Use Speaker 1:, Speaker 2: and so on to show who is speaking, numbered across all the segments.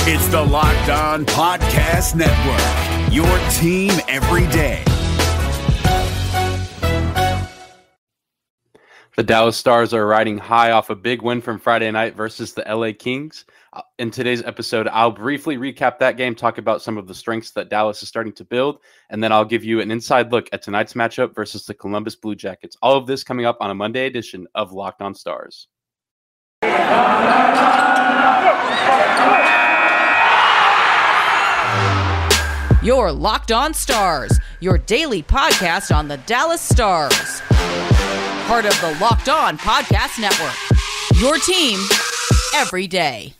Speaker 1: It's the Locked On Podcast Network, your team every day.
Speaker 2: The Dallas Stars are riding high off a big win from Friday night versus the LA Kings. In today's episode, I'll briefly recap that game, talk about some of the strengths that Dallas is starting to build, and then I'll give you an inside look at tonight's matchup versus the Columbus Blue Jackets. All of this coming up on a Monday edition of Locked On Stars.
Speaker 3: Your Locked On Stars, your daily podcast on the Dallas Stars. Part of the Locked On Podcast Network, your team every day.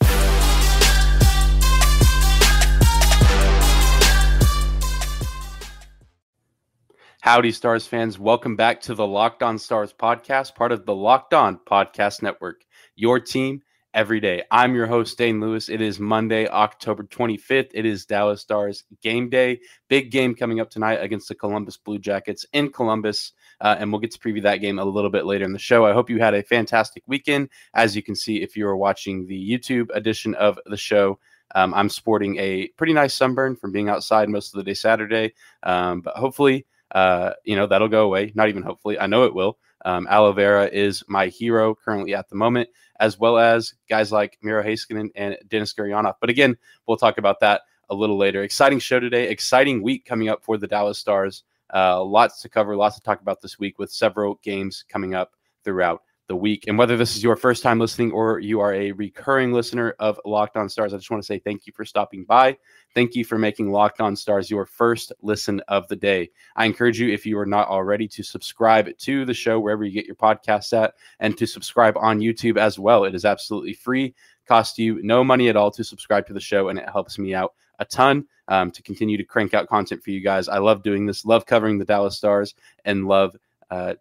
Speaker 2: Howdy, Stars fans. Welcome back to the Locked On Stars podcast, part of the Locked On Podcast Network, your team every day. I'm your host, Dane Lewis. It is Monday, October 25th. It is Dallas Stars game day. Big game coming up tonight against the Columbus Blue Jackets in Columbus, and we'll get to preview that game a little bit later in the show. I hope you had a fantastic weekend. As you can see, if you are watching the YouTube edition of the show, I'm sporting a pretty nice sunburn from being outside most of the day Saturday, but hopefully, that'll go away. Not even hopefully. I know it will. Aloe vera is my hero currently at the moment, as well as guys like Miro Heiskanen and Dennis Gurianov. But again, we'll talk about that a little later. Exciting show today. Exciting week coming up for the Dallas Stars. Lots to cover, lots to talk about this week with several games coming up throughout the week. And whether this is your first time listening or you are a recurring listener of Locked On Stars, I just want to say thank you for stopping by. Thank you for making Locked On Stars your first listen of the day. I encourage you, if you are not already, to subscribe to the show wherever you get your podcasts at, and to subscribe on YouTube as well. It is absolutely free, costs you no money at all to subscribe to the show, and it helps me out a ton to continue to crank out content for you guys. I love doing this, love covering the Dallas Stars, and love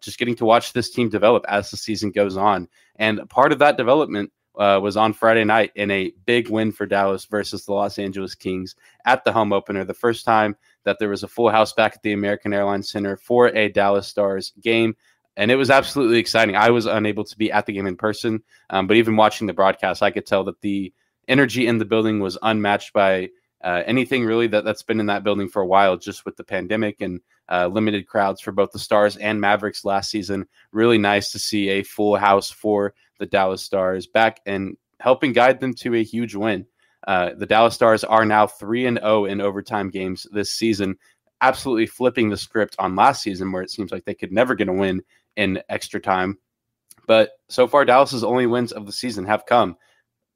Speaker 2: just getting to watch this team develop as the season goes on. And part of that development was on Friday night in a big win for Dallas versus the Los Angeles Kings at the home opener. The first time that there was a full house back at the American Airlines Center for a Dallas Stars game. And it was absolutely exciting. I was unable to be at the game in person, but even watching the broadcast, I could tell that the energy in the building was unmatched by anything really that's been in that building for a while, just with the pandemic and limited crowds for both the Stars and Mavericks last season. Really nice to see a full house for the Dallas Stars back and helping guide them to a huge win. The Dallas Stars are now 3-0 in overtime games this season, absolutely flipping the script on last season where it seems like they could never get a win in extra time. But so far, Dallas's only wins of the season have come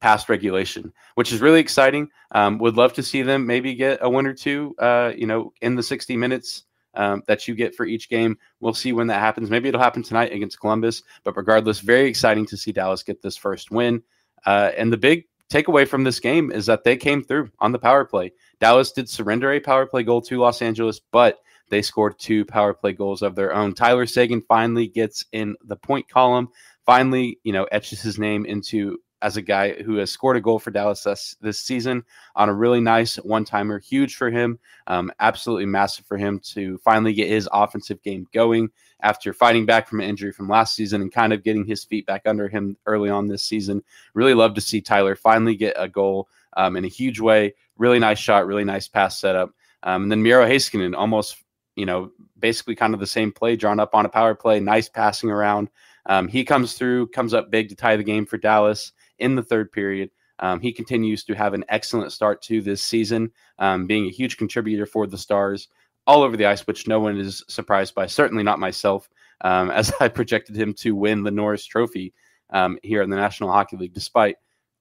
Speaker 2: past regulation, which is really exciting. Would love to see them maybe get a win or two, in the 60 minutes that you get for each game. We'll see when that happens. Maybe it'll happen tonight against Columbus, but regardless, very exciting to see Dallas get this first win. And the big takeaway from this game is that they came through on the power play. Dallas did surrender a power play goal to Los Angeles, but they scored 2 power play goals of their own. Tyler Seguin finally gets in the point column, finally, etches his name into as a guy who has scored a goal for Dallas this season on a really nice one-timer. Huge for him, absolutely massive for him to finally get his offensive game going after fighting back from an injury from last season and kind of getting his feet back under him early on this season. Really love to see Tyler finally get a goal in a huge way. Really nice shot, really nice pass setup. And then Miro Heiskanen almost, basically kind of the same play drawn up on a power play, nice passing around. He comes through, comes up big to tie the game for Dallas in the third period. He continues to have an excellent start to this season, being a huge contributor for the Stars all over the ice, which no one is surprised by, certainly not myself, as I projected him to win the Norris Trophy here in the National Hockey League, despite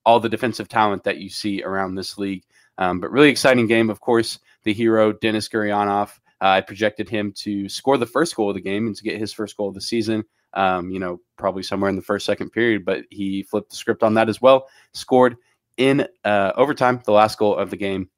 Speaker 2: all the defensive talent that you see around this league. But really exciting game. Of course, the hero, Dennis Gurianov, I projected him to score the first goal of the game and to get his first goal of the season. Probably somewhere in the first, second period, but he flipped the script on that as well. Scored in overtime, the last goal of the game.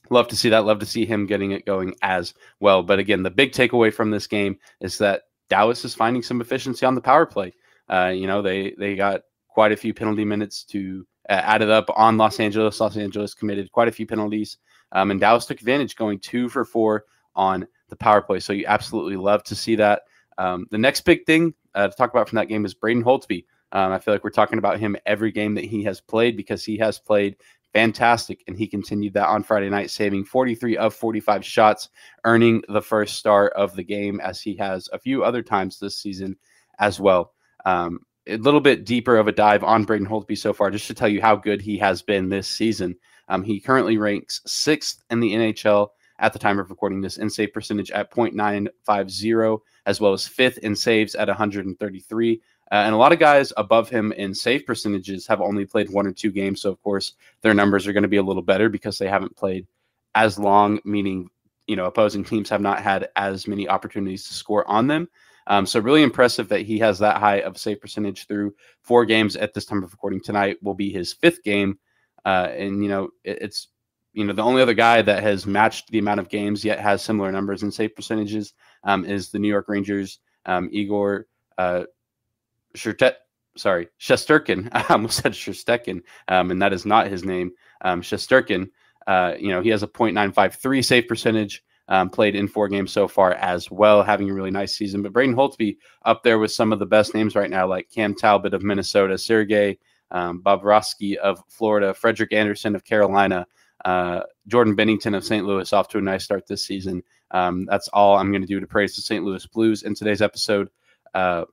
Speaker 2: Love to see that. Love to see him getting it going as well. But again, the big takeaway from this game is that Dallas is finding some efficiency on the power play. They got quite a few penalty minutes to add it up on Los Angeles. Los Angeles committed quite a few penalties, and Dallas took advantage, going 2 for 4 on the power play. So you absolutely love to see that. The next big thing to talk about from that game is Braden Holtby. I feel like we're talking about him every game that he has played because he has played fantastic, and he continued that on Friday night, saving 43 of 45 shots, earning the first star of the game, as he has a few other times this season as well. A little bit deeper of a dive on Braden Holtby so far, just to tell you how good he has been this season. He currently ranks 6th in the NHL at the time of recording this in save percentage at .950, as well as 5th in saves at 133. And a lot of guys above him in save percentages have only played 1 or 2 games. So, of course, their numbers are going to be a little better because they haven't played as long, meaning, opposing teams have not had as many opportunities to score on them. So really impressive that he has that high of save percentage through 4 games at this time of recording. Tonight will be his 5th game. It's the only other guy that has matched the amount of games yet has similar numbers in save percentages is the New York Rangers, Igor Shesterkin. I almost said Shesterkin, and that is not his name. Shesterkin, he has a .953 save percentage, played in 4 games so far as well, having a really nice season. But Braden Holtby up there with some of the best names right now, like Cam Talbot of Minnesota, Sergei Bobrovsky of Florida, Frederick Anderson of Carolina, Jordan Bennington of St. Louis, off to a nice start this season. That's all I'm going to do to praise the St. Louis Blues in today's episode. But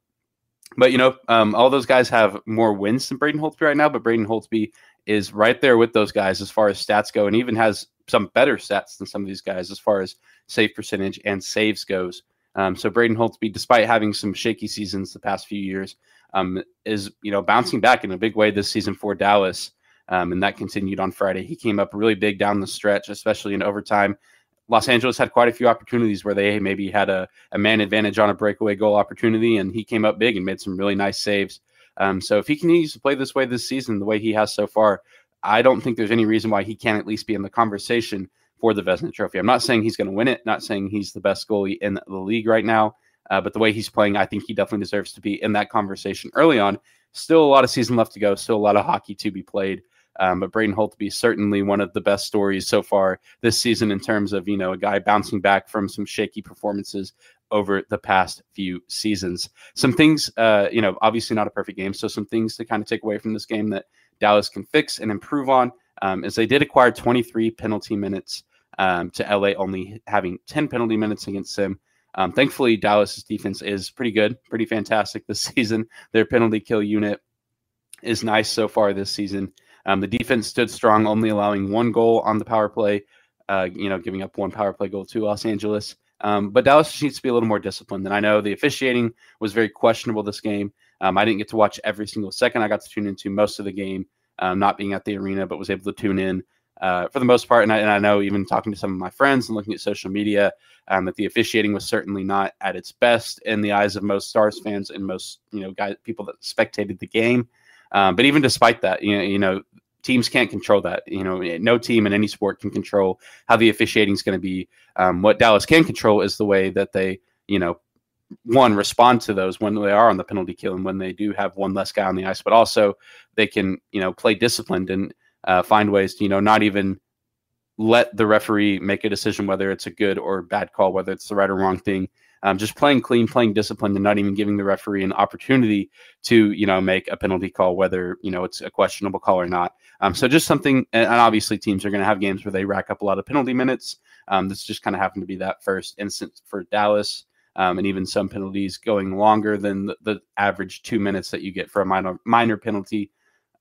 Speaker 2: all those guys have more wins than Braden Holtby right now, but Braden Holtby is right there with those guys as far as stats go, and even has some better stats than some of these guys as far as save percentage and saves goes. So Braden Holtby, despite having some shaky seasons the past few years, is bouncing back in a big way this season for Dallas, and that continued on Friday. He came up really big down the stretch, especially in overtime. Los Angeles had quite a few opportunities where they maybe had a man advantage on a breakaway goal opportunity, and he came up big and made some really nice saves. So if he continues to play this way this season, the way he has so far, I don't think there's any reason why he can't at least be in the conversation for the Vezina Trophy. I'm not saying he's going to win it, not saying he's the best goalie in the league right now, but the way he's playing, I think he definitely deserves to be in that conversation early on. Still a lot of season left to go, still a lot of hockey to be played. But Braden Holtby is certainly one of the best stories so far this season in terms of, a guy bouncing back from some shaky performances over the past few seasons. Some things, obviously not a perfect game. So some things to kind of take away from this game that Dallas can fix and improve on is they did acquire 23 penalty minutes to LA, only having 10 penalty minutes against them. Thankfully, Dallas's defense is pretty good, pretty fantastic this season. Their penalty kill unit is nice so far this season. The defense stood strong, only allowing 1 goal on the power play, giving up 1 power play goal to Los Angeles. But Dallas needs to be a little more disciplined. And I know the officiating was very questionable this game. I didn't get to watch every single second. I got to tune into most of the game, not being at the arena, but was able to tune in for the most part. And I know, even talking to some of my friends and looking at social media, that the officiating was certainly not at its best in the eyes of most Stars fans and most people that spectated the game. But even despite that, teams can't control that. No team in any sport can control how the officiating is going to be. What Dallas can control is the way that they, respond to those when they are on the penalty kill and when they do have 1 less guy on the ice. But also they can, play disciplined and find ways to, not even let the referee make a decision whether it's a good or bad call, whether it's the right or wrong thing. Just playing clean, playing disciplined, and not even giving the referee an opportunity to, make a penalty call, whether, it's a questionable call or not. So just something, and obviously teams are going to have games where they rack up a lot of penalty minutes. This just kind of happened to be that first instance for Dallas, and even some penalties going longer than the average 2 minutes that you get for a minor penalty.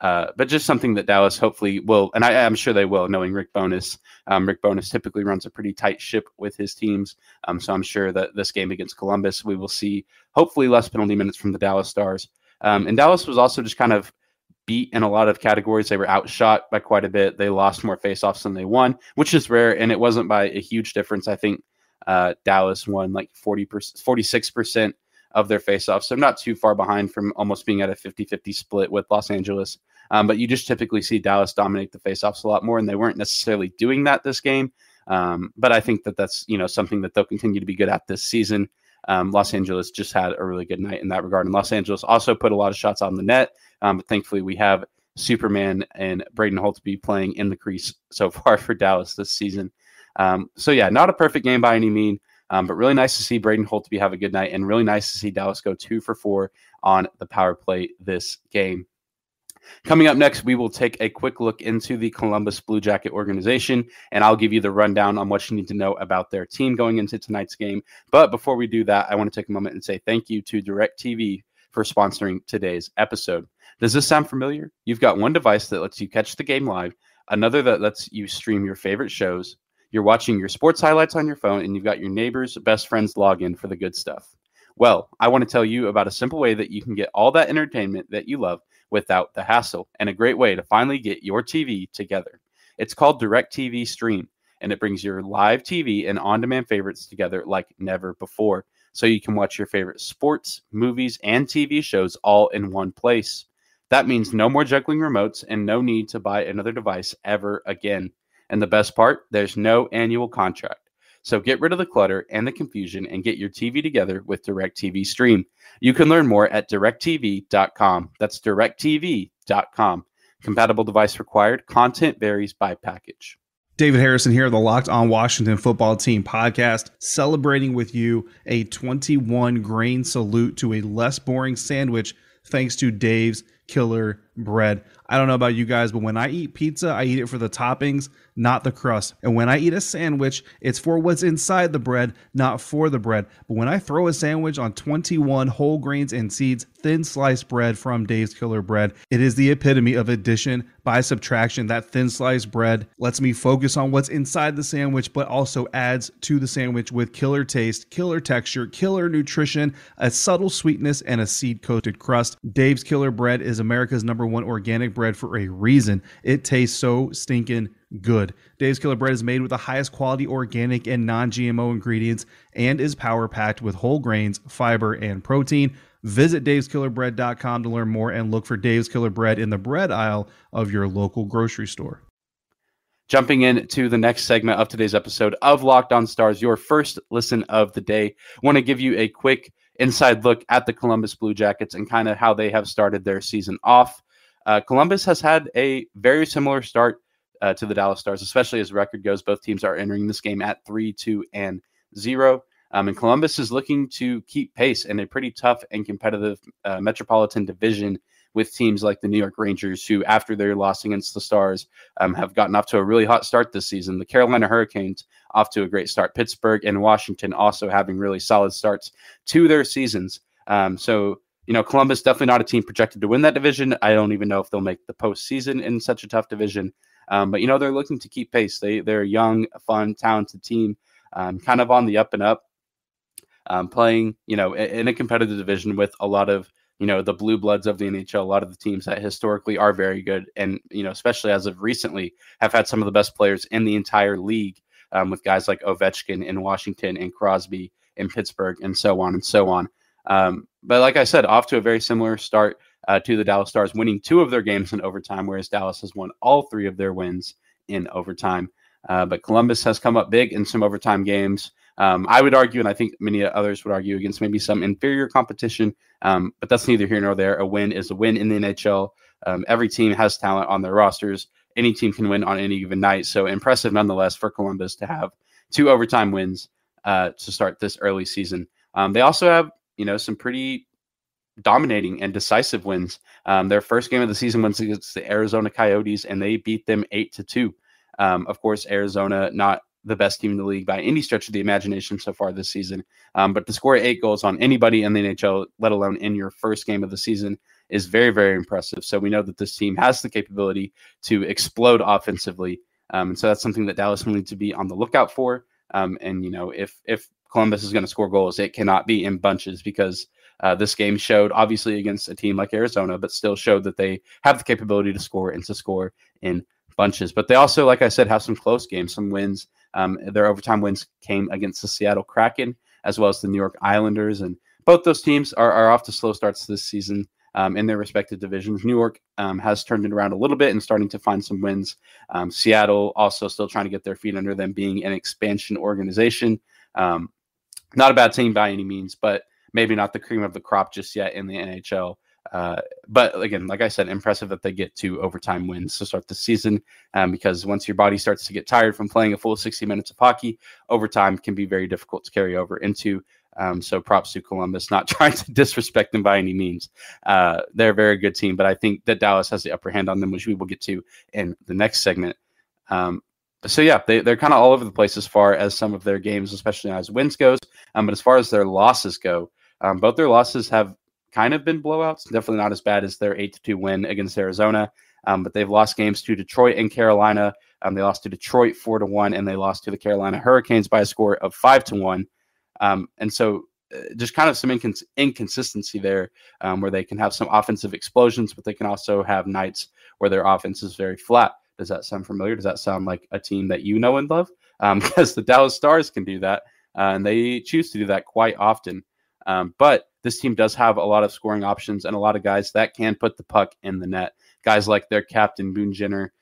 Speaker 2: But just something that Dallas hopefully will, and I'm sure they will, knowing Rick Bowness. Rick Bowness typically runs a pretty tight ship with his teams. So I'm sure that this game against Columbus, we will see hopefully less penalty minutes from the Dallas Stars. And Dallas was also just kind of beat in a lot of categories. They were outshot by quite a bit. They lost more faceoffs than they won, which is rare. And it wasn't by a huge difference. I think Dallas won like 46% of their faceoffs. So not too far behind from almost being at a 50-50 split with Los Angeles. But you just typically see Dallas dominate the faceoffs a lot more, and they weren't necessarily doing that this game. But I think that that's, something that they'll continue to be good at this season. Los Angeles just had a really good night in that regard. And Los Angeles also put a lot of shots on the net. But thankfully we have Superman and Braden Holtby playing in the crease so far for Dallas this season. So yeah, not a perfect game by any means. But really nice to see Braden Holtby have a good night, and really nice to see Dallas go 2 for 4 on the power play this game. Coming up next, we will take a quick look into the Columbus Blue Jacket organization, and I'll give you the rundown on what you need to know about their team going into tonight's game. But before we do that, I want to take a moment and say thank you to DirecTV for sponsoring today's episode. Does this sound familiar? You've got one device that lets you catch the game live, another that lets you stream your favorite shows. You're watching your sports highlights on your phone, and you've got your neighbor's best friend's login for the good stuff. Well, I want to tell you about a simple way that you can get all that entertainment that you love without the hassle, and a great way to finally get your TV together. It's called DirecTV Stream, and it brings your live TV and on-demand favorites together like never before, so you can watch your favorite sports, movies, and TV shows all in one place. That means no more juggling remotes and no need to buy another device ever again. And the best part, there's no annual contract. So get rid of the clutter and the confusion and get your TV together with DirecTV Stream. You can learn more at directtv.com. That's directtv.com. Compatible device required. Content varies by package.
Speaker 4: David Harrison here, the Locked On Washington Football Team podcast, celebrating with you a 21 grain salute to a less boring sandwich thanks to Dave's Killer Bread. I don't know about you guys, but when I eat pizza, I eat it for the toppings, not the crust. And when I eat a sandwich, it's for what's inside the bread, not for the bread. But when I throw a sandwich on 21 whole grains and seeds, thin sliced bread from Dave's Killer Bread, it is the epitome of addition by subtraction. That thin sliced bread lets me focus on what's inside the sandwich, but also adds to the sandwich with killer taste, killer texture, killer nutrition, a subtle sweetness, and a seed-coated crust. Dave's Killer Bread is America's #1 organic bread for a reason. It tastes so stinking good. Dave's Killer Bread is made with the highest quality organic and non-GMO ingredients and is power-packed with whole grains, fiber, and protein. Visit daveskillerbread.com to learn more and look for Dave's Killer Bread in the bread aisle of your local grocery store.
Speaker 2: Jumping into the next segment of today's episode of Locked On Stars, your first listen of the day. I want to give you a quick inside look at the Columbus Blue Jackets and kind of how they have started their season off. Columbus has had a very similar start to the Dallas Stars, especially as record goes. Both teams are entering this game at 3-2-0. And Columbus is looking to keep pace in a pretty tough and competitive metropolitan division with teams like the New York Rangers, who after their loss against the Stars have gotten off to a really hot start this season. The Carolina Hurricanes off to a great start. Pittsburgh and Washington also having really solid starts to their seasons. So, Columbus definitely not a team projected to win that division. I don't even know if they'll make the postseason in such a tough division. But, they're looking to keep pace. They're a young, fun, talented team, kind of on the up and up, playing, in a competitive division with a lot of, the blue bloods of the NHL, a lot of the teams that historically are very good. And, especially as of recently, have had some of the best players in the entire league with guys like Ovechkin in Washington and Crosby in Pittsburgh and so on and so on. But like I said, off to a very similar start to the Dallas Stars, winning 2 of their games in overtime, whereas Dallas has won all 3 of their wins in overtime. But Columbus has come up big in some overtime games. I would argue, and I think many others would argue, against maybe some inferior competition, but that's neither here nor there. A win is a win in the NHL. Every team has talent on their rosters. Any team can win on any given night. So impressive nonetheless for Columbus to have 2 overtime wins to start this early season. They also have, some pretty dominating and decisive wins. Their first game of the season was against the Arizona Coyotes, and they beat them 8-2. Of course, Arizona, not the best team in the league by any stretch of the imagination so far this season. But to score 8 goals on anybody in the NHL, let alone in your first game of the season, is very, very impressive. So we know that this team has the capability to explode offensively. And so that's something that Dallas will need to be on the lookout for. And, if Columbus is going to score goals, it cannot be in bunches, because this game showed, obviously against a team like Arizona, but still showed that they have the capability to score and to score in bunches. But they also, like I said, have some close games, some wins. Their overtime wins came against the Seattle Kraken as well as the New York Islanders. And both those teams are off to slow starts this season in their respective divisions. New York has turned it around a little bit and starting to find some wins. Seattle also still trying to get their feet under them, being an expansion organization. Not a bad team by any means, but maybe not the cream of the crop just yet in the NHL. But again, like I said, impressive that they get 2 overtime wins to start the season, because once your body starts to get tired from playing a full 60 minutes of hockey, overtime can be very difficult to carry over into So props to Columbus, not trying to disrespect them by any means. They're a very good team, but I think that Dallas has the upper hand on them, which we will get to in the next segment. So yeah, they're kind of all over the place as far as some of their games, especially as wins goes. But as far as their losses go, both their losses have kind of been blowouts. Definitely not as bad as their 8-2 win against Arizona. But they've lost games to Detroit and Carolina. They lost to Detroit 4-1, and they lost to the Carolina Hurricanes by a score of 5-1. And so just kind of some inconsistency there, where they can have some offensive explosions, but they can also have nights where their offense is very flat. Does that sound familiar? Does that sound like a team that you know and love? Because the Dallas Stars can do that, and they choose to do that quite often. But this team does have a lot of scoring options and a lot of guys that can put the puck in the net. Guys like their captain, Boone Jenner,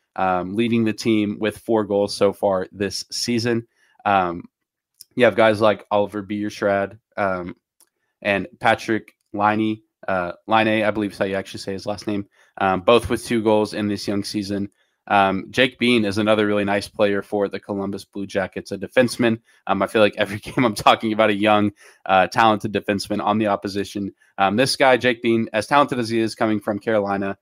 Speaker 2: leading the team with 4 goals so far this season. You have guys like Oliver Bierschrad and Patrick Laine, I believe is how you actually say his last name, both with 2 goals in this young season. Jake Bean is another really nice player for the Columbus Blue Jackets, a defenseman. I feel like every game I'm talking about a young, talented defenseman on the opposition. This guy, Jake Bean, as talented as he is, coming from Carolina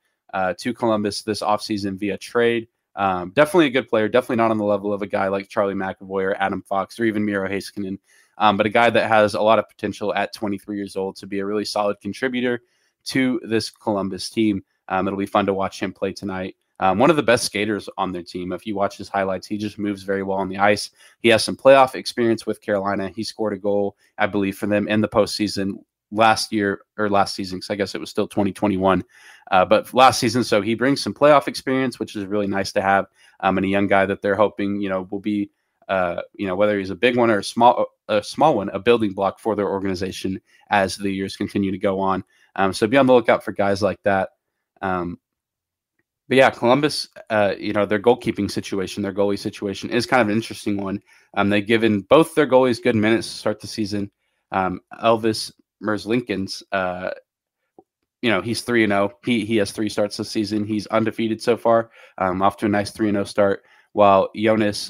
Speaker 2: to Columbus this offseason via trade. Definitely a good player, definitely not on the level of a guy like Charlie McAvoy or Adam Fox or even Miro Heiskanen, but a guy that has a lot of potential at 23 years old to be a really solid contributor to this Columbus team. It'll be fun to watch him play tonight. One of the best skaters on their team. If you watch his highlights, he just moves very well on the ice. He has some playoff experience with Carolina. He scored a goal, I believe, for them in the postseason last season, because I guess it was still 2021. But last season, so he brings some playoff experience, which is really nice to have. And a young guy that they're hoping, will be, whether he's a big one or a small one, a building block for their organization as the years continue to go on. So be on the lookout for guys like that. But yeah, Columbus, their goalkeeping situation, their goalie situation is kind of an interesting one. They've given both their goalies good minutes to start the season. Elvis Merzlikins, he's 3-0. He has 3 starts this season. He's undefeated so far, off to a nice 3-0 start. While Jonas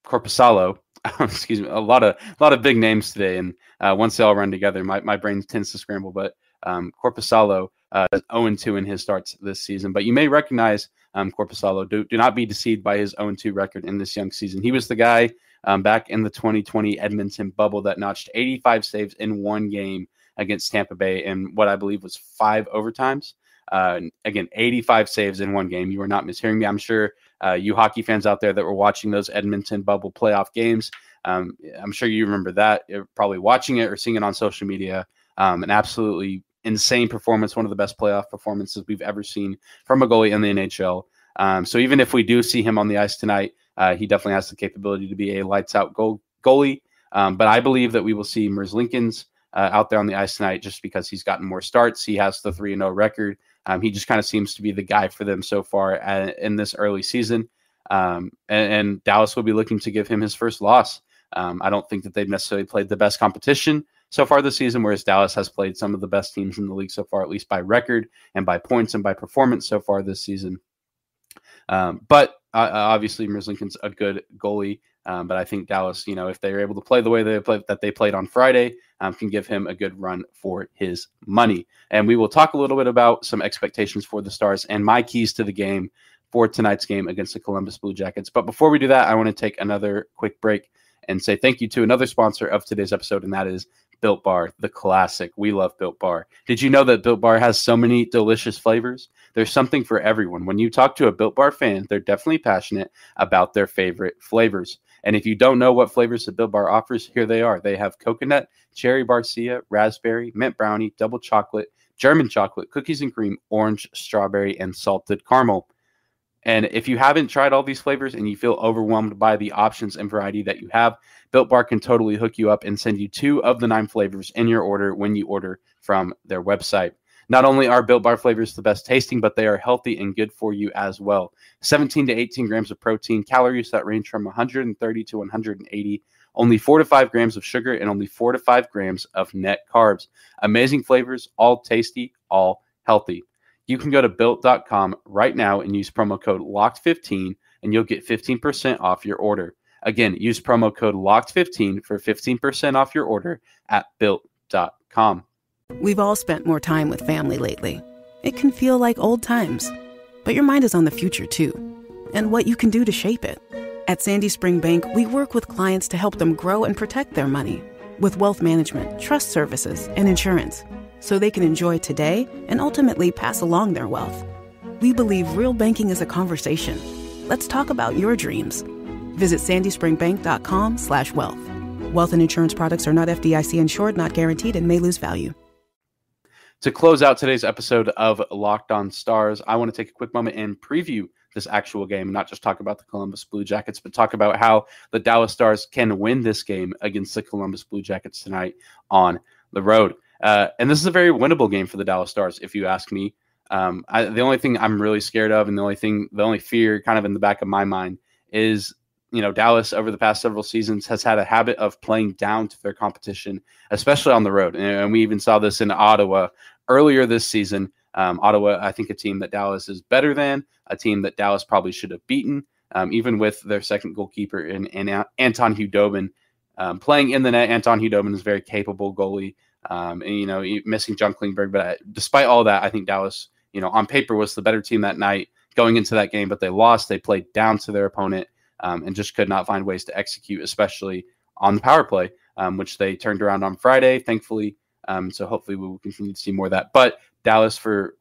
Speaker 2: Corpusalo, excuse me, a lot of big names today, and once they all run together, my brain tends to scramble. But Corpusalo is 0-2 in his starts this season. But you may recognize Corpusalo. Do not be deceived by his 0-2 record in this young season. He was the guy back in the 2020 Edmonton bubble that notched 85 saves in one game against Tampa Bay in what I believe was 5 overtimes. Again, 85 saves in one game. You are not mishearing me. I'm sure you hockey fans out there that were watching those Edmonton bubble playoff games, I'm sure you remember that. You're probably watching it or seeing it on social media. An absolutely insane performance, one of the best playoff performances we've ever seen from a goalie in the NHL. So even if we do see him on the ice tonight, he definitely has the capability to be a lights-out goalie. But I believe that we will see Merzlikins out there on the ice tonight just because he's gotten more starts. He has the 3-0 record. He just kind of seems to be the guy for them so far in this early season. And Dallas will be looking to give him his first loss. I don't think that they've necessarily played the best competition so far this season, whereas Dallas has played some of the best teams in the league so far, at least by record and by points and by performance so far this season. But obviously, Merzlikins a good goalie. But I think Dallas, if they're able to play the way they played on Friday, can give him a good run for his money. And we will talk a little bit about some expectations for the Stars and my keys to the game for tonight's game against the Columbus Blue Jackets. But before we do that, I want to take another quick break and say thank you to another sponsor of today's episode, and that is Built Bar, the classic. We love Built Bar. Did you know that Built Bar has so many delicious flavors? There's something for everyone. When you talk to a Built Bar fan, they're definitely passionate about their favorite flavors. And if you don't know what flavors the Built Bar offers, here they are. They have coconut, cherry barcia, raspberry, mint brownie, double chocolate, German chocolate, cookies and cream, orange, strawberry, and salted caramel. And if you haven't tried all these flavors and you feel overwhelmed by the options and variety that you have, Built Bar can totally hook you up and send you 2 of the 9 flavors in your order when you order from their website. Not only are Built Bar flavors the best tasting, but they are healthy and good for you as well. 17 to 18 grams of protein, calories that range from 130 to 180, only 4 to 5 grams of sugar, and only 4 to 5 grams of net carbs. Amazing flavors, all tasty, all healthy. You can go to Built.com right now and use promo code LOCKED15, and you'll get 15% off your order. Again, use promo code LOCKED15 for 15% off your order at built.com.
Speaker 5: We've all spent more time with family lately. It can feel like old times, but your mind is on the future too, and what you can do to shape it. At Sandy Spring Bank, we work with clients to help them grow and protect their money with wealth management, trust services, and insurance, so they can enjoy today and ultimately pass along their wealth. We believe real banking is a conversation. Let's talk about your dreams. Visit sandyspringbank.com/wealth. Wealth and insurance products are not FDIC insured, not guaranteed, and may lose value.
Speaker 2: To close out today's episode of Locked On Stars, I want to take a quick moment and preview this actual game, not just talk about the Columbus Blue Jackets, but talk about how the Dallas Stars can win this game against the Columbus Blue Jackets tonight on the road. And this is a very winnable game for the Dallas Stars, if you ask me. The only thing I'm really scared of, and the only fear kind of in the back of my mind is, Dallas over the past several seasons has had a habit of playing down to their competition, especially on the road. And we even saw this in Ottawa earlier this season. Ottawa, I think, a team that Dallas is better than, a team that Dallas probably should have beaten, even with their second goalkeeper in Anton Hudobin playing in the net. Anton Hudobin is a very capable goalie, missing John Klingberg. But despite all that, I think Dallas, on paper was the better team that night going into that game, but they lost. They played down to their opponent and just could not find ways to execute, especially on the power play, which they turned around on Friday, thankfully. So hopefully we will continue to see more of that. But Dallas, for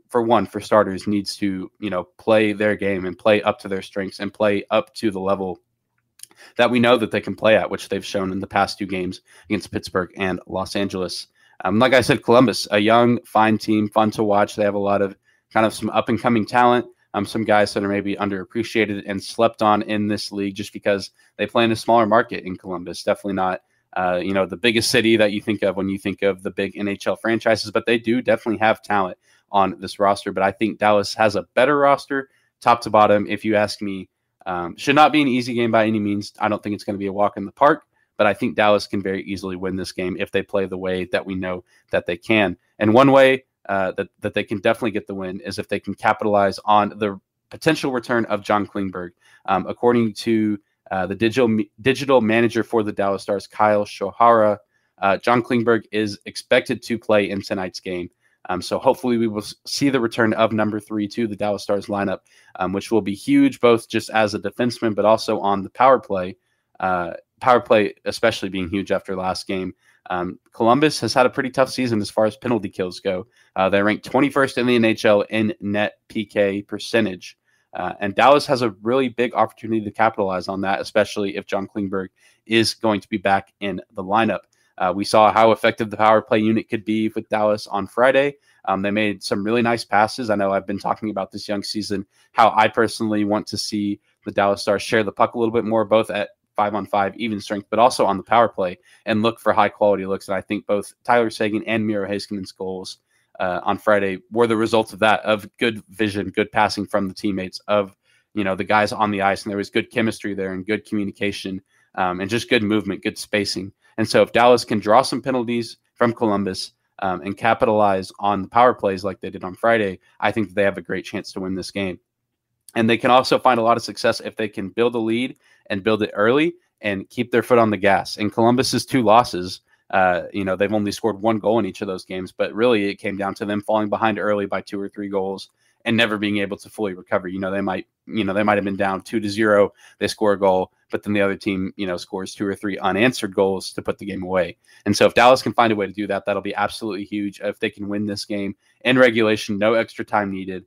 Speaker 2: starters, needs to, play their game and play up to their strengths and play up to the level that we know that they can play at, which they've shown in the past two games against Pittsburgh and Los Angeles. Like I said, Columbus, a young, fine team, fun to watch. They have a lot of kind of some up-and-coming talent, some guys that are maybe underappreciated and slept on in this league just because they play in a smaller market in Columbus. Definitely not the biggest city that you think of when you think of the big NHL franchises, but they do definitely have talent on this roster. But I think Dallas has a better roster, top to bottom, if you ask me. Should not be an easy game by any means. I don't think it's going to be a walk in the park, but I think Dallas can very easily win this game if they play the way that we know that they can. And one way that they can definitely get the win is if they can capitalize on the potential return of John Klingberg. According to the digital manager for the Dallas Stars, Kyle Shohara, John Klingberg is expected to play in tonight's game. So hopefully we will see the return of number 3 to the Dallas Stars lineup, which will be huge, both just as a defenseman, but also on the power play. Power play especially being huge after last game. Columbus has had a pretty tough season as far as penalty kills go. They ranked 21st in the NHL in net PK percentage. And Dallas has a really big opportunity to capitalize on that, especially if John Klingberg is going to be back in the lineup. We saw how effective the power play unit could be with Dallas on Friday. They made some really nice passes. I know I've been talking about this young season, how I personally want to see the Dallas Stars share the puck a little bit more, both at 5-on-5 even strength, but also on the power play and look for high quality looks. And I think both Tyler Seguin and Miro Heiskanen's goals on Friday were the result of that, of good vision, good passing from the teammates, of the guys on the ice. And there was good chemistry there and good communication and just good movement, good spacing. And so if Dallas can draw some penalties from Columbus and capitalize on the power plays like they did on Friday, I think they have a great chance to win this game. And they can also find a lot of success if they can build a lead and build it early and keep their foot on the gas. In Columbus's 2 losses, they've only scored 1 goal in each of those games, but really it came down to them falling behind early by 2 or 3 goals and never being able to fully recover. They might have been down 2-0. They score a goal, but then the other team, scores 2 or 3 unanswered goals to put the game away. And so if Dallas can find a way to do that, that'll be absolutely huge. If they can win this game in regulation, no extra time needed,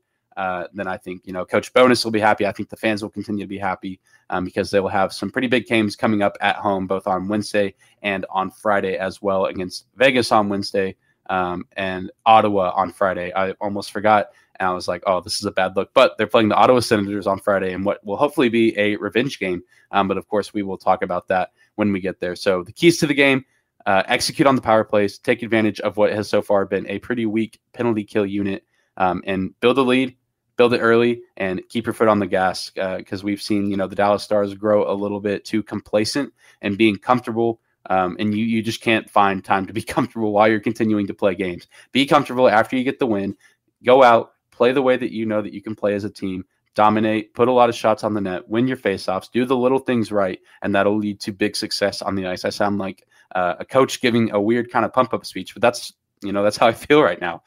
Speaker 2: then I think, Coach Bowness will be happy. I think the fans will continue to be happy because they will have some pretty big games coming up at home, both on Wednesday and on Friday as well, against Vegas on Wednesday and Ottawa on Friday. I almost forgot. And I was like, oh, this is a bad look. But they're playing the Ottawa Senators on Friday in what will hopefully be a revenge game. But of course, we will talk about that when we get there. So the keys to the game, execute on the power plays, take advantage of what has so far been a pretty weak penalty kill unit, and build a lead, build it early, and keep your foot on the gas, because we've seen, the Dallas Stars grow a little bit too complacent and being comfortable. And you just can't find time to be comfortable while you're continuing to play games. Be comfortable after you get the win. Go out, play the way that you know that you can play as a team, dominate, put a lot of shots on the net, win your faceoffs, do the little things right, and that'll lead to big success on the ice. I sound like a coach giving a weird kind of pump-up speech, but that's how I feel right now.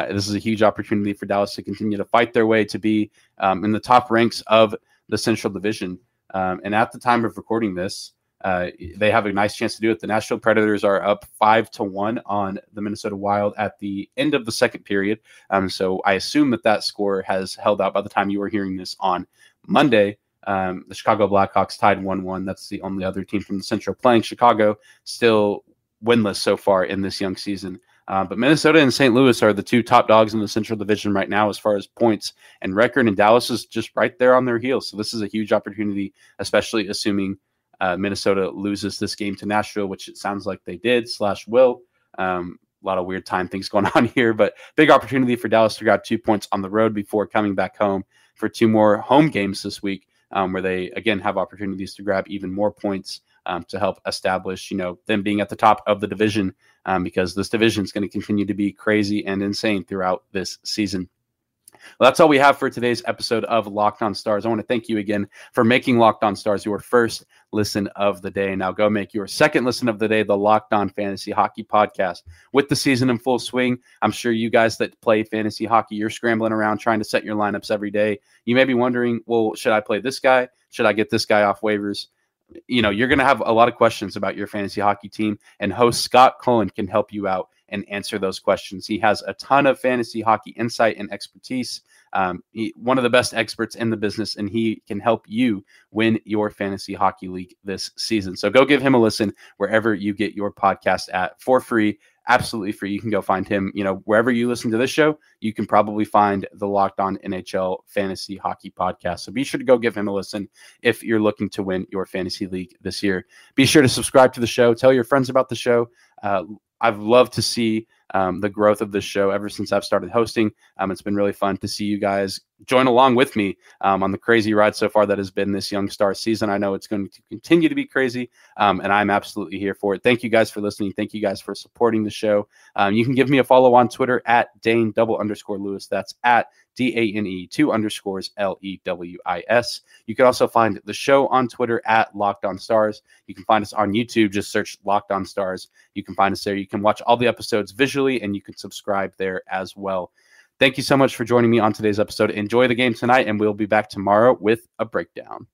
Speaker 2: This is a huge opportunity for Dallas to continue to fight their way to be in the top ranks of the Central Division. And at the time of recording this, they have a nice chance to do it. The Nashville Predators are up 5-1 on the Minnesota Wild at the end of the second period. So I assume that score has held out by the time you are hearing this on Monday. The Chicago Blackhawks tied 1-1. That's the only other team from the Central playing. Chicago still winless so far in this young season. But Minnesota and St. Louis are the two top dogs in the Central Division right now as far as points and record, and Dallas is just right there on their heels. So this is a huge opportunity, especially assuming Minnesota loses this game to Nashville, which it sounds like they did /will. A lot of weird time things going on here, but big opportunity for Dallas to grab 2 points on the road before coming back home for 2 more home games this week, where they, again, have opportunities to grab even more points to help establish, them being at the top of the division, because this division is going to continue to be crazy and insane throughout this season. Well, that's all we have for today's episode of Locked On Stars. I want to thank you again for making Locked On Stars your first listen of the day. Now go make your second listen of the day, the Locked On Fantasy Hockey Podcast. With the season in full swing, I'm sure you guys that play fantasy hockey, you're scrambling around trying to set your lineups every day. You may be wondering, well, should I play this guy? Should I get this guy off waivers? You're going to have a lot of questions about your fantasy hockey team, and host Scott Cullen can help you out and answer those questions. He has a ton of fantasy hockey insight and expertise. One of the best experts in the business, and he can help you win your fantasy hockey league this season. So go give him a listen wherever you get your podcast at, for free, absolutely free. You can go find him, wherever you listen to this show, you can probably find the Locked On NHL Fantasy Hockey Podcast. So be sure to go give him a listen if you're looking to win your fantasy league this year. Be sure to subscribe to the show. Tell your friends about the show. I've loved to see the growth of this show ever since I've started hosting. It's been really fun to see you guys join along with me on the crazy ride so far that has been this Young Star season. I know it's going to continue to be crazy, and I'm absolutely here for it. Thank you guys for listening. Thank you guys for supporting the show. You can give me a follow on Twitter at Dane_Lewis. That's at DANE 2_LEWIS. You can also find the show on Twitter at Locked On Stars. You can find us on YouTube. Just search Locked On Stars. You can find us there. You can watch all the episodes visually, and you can subscribe there as well. Thank you so much for joining me on today's episode. Enjoy the game tonight, and we'll be back tomorrow with a breakdown.